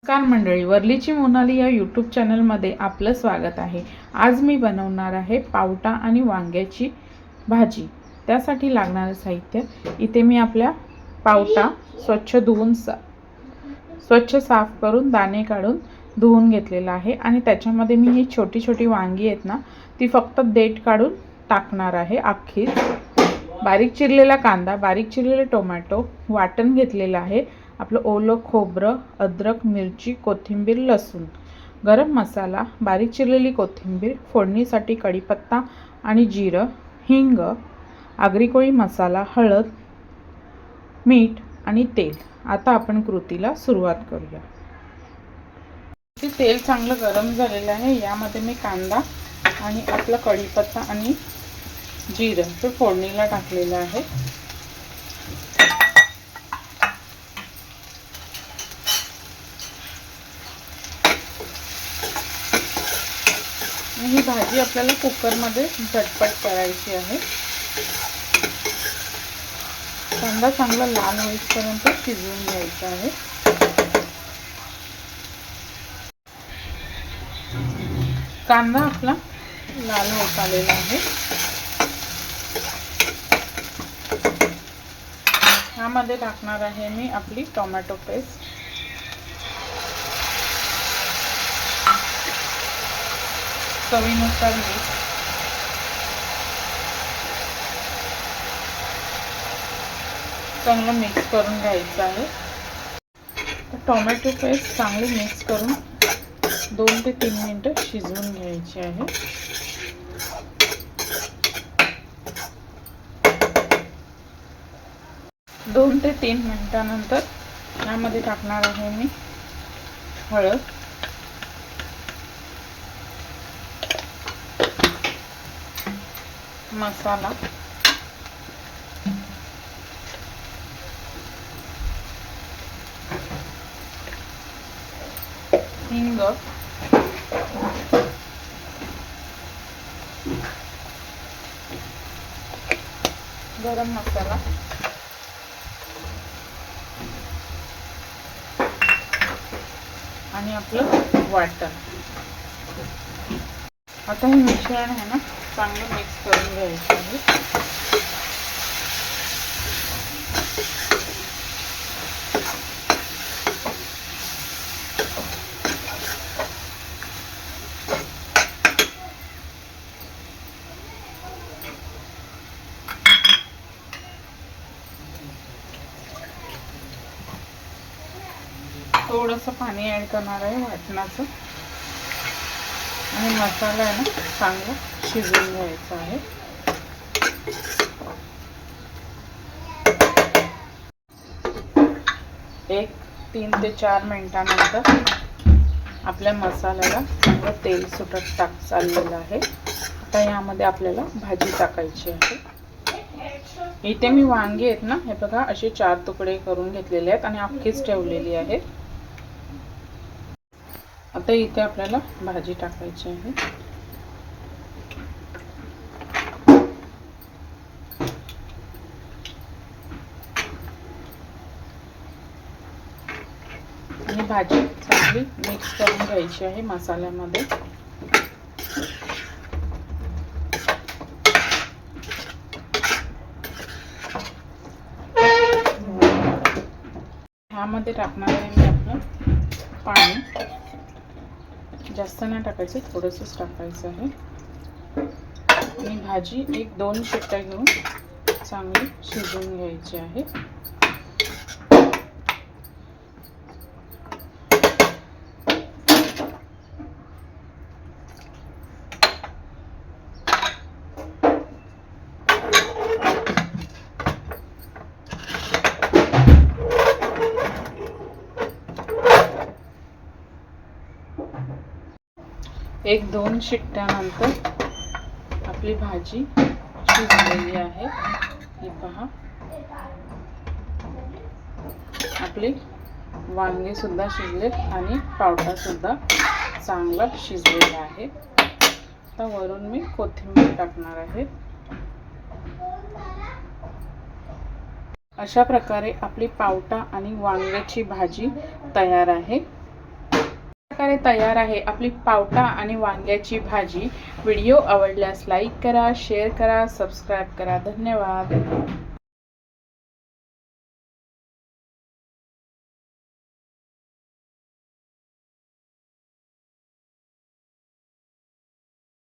नमस्कार मंडळी, वर्लीची मोनाली या यूट्यूब चॅनलमध्ये आपलं स्वागत आहे। आज मी बनवणार आहे पावटा आणि वांग्याची भाजी। त्यासाठी लागणारे साहित्य इथे मी आपल्या पावटा स्वच्छ साफ करून दाणे काढून धुवून घेतलेला आहे आणि त्याच्यामध्ये मी ही छोटी छोटी वांगी आहेत ना, ती फक्त देठ काढून टाकणार आहे अख्खी। बारीक चिरलेला कांदा, बारीक चिरलेले टोमॅटो, वाटण घेतलेलं आहे आपलं ओलं खोबरं, अद्रक, मिरची, कोथिंबीर, लसूण, गरम मसाला, बारीक चिरलेली कोथिंबीर, फोडणीसाठी कढीपत्ता आणि जिरं, हिंग, आगरी कोळी मसाला, हळद, मीठ आणि तेल। आता आपण कृतीला सुरुवात करूया। तेल चांगलं गरम झालेलं आहे। यामध्ये मी कांदा आणि आपला कढीपत्ता आणि जिरं हे फोडणीला टाकलेलं आहे। ही भाजी आपल्याला कुकरमध्ये झटपट करायची आहे। कांदा चांगला लाल होईपर्यंत शिजवून घ्यायचा आहे। कांदा आपला लाल होत आलेला आहे। यामध्ये टाकणार आहे मी आपली टोमॅटो पेस्ट, चवीनुसार मीठ, चांगलं मिक्स करून घ्यायचं आहे। टोमॅटो पेस्ट चांगली मिक्स करून 2 ते 3 मिनिटं शिजवून घ्यायची आहे। 2 ते 3 मिनिटांनंतर यामध्ये टाकणार आहे मी हळद, मसाला, हिंग, गरम मसाला आणि आपलं वाटण। आता हे मिश्रण आहे ना, चांगलं मिक्स करून घ्यायचं आहे। थोडंसं पाणी ऍड करणार आहे वाटणाचं आणि मसाला आहे ना चांगला शिजवून घ्यायचा आहे। एक 3 ते 4 मिनिटांनंतर आपल्या मसाल्याला चांगलं तेल सुटत चाललेलं आहे। आता यामध्ये आपल्याला भाजी टाकायची आहे। इथे मी वांगी आहेत ना, हे बघा असे 4 तुकडे करून घेतलेले आहेत आणि अख्खीच ठेवलेली आहे। आता इथे आपल्याला भाजी टाकायची आहे। आणि भाजी चांगली मिक्स करून घ्यायची आहे मसाल्यामध्ये। ह्यामध्ये टाकणार आहे मी आपलं पाणी, जास्त नाही टाकायचं, थोडंसंच टाकायचं आहे। आणि भाजी 1-2 शिट्ट्या घेऊन चांगली शिजवून घ्यायची आहे। एक 2 शिट्ट्यानंतर आपली भाजी शिजलेली आहे। हे पहा, आपली वांगे सुद्धा शिजलेत आणि पावटा सुद्धा चांगला शिजलेला आहे। आता वरून मी कोथिंबीर टाकणार आहे। अशा प्रकारे आपली पावटा आणि वांग्याची भाजी तयार आहे। प्रकारे तयार आहे आपली पावटा आणि वांग्याची भाजी. व्हिडिओ आवडल्यास लाईक करा, शेअर करा, सबस्क्राईब करा. धन्यवाद.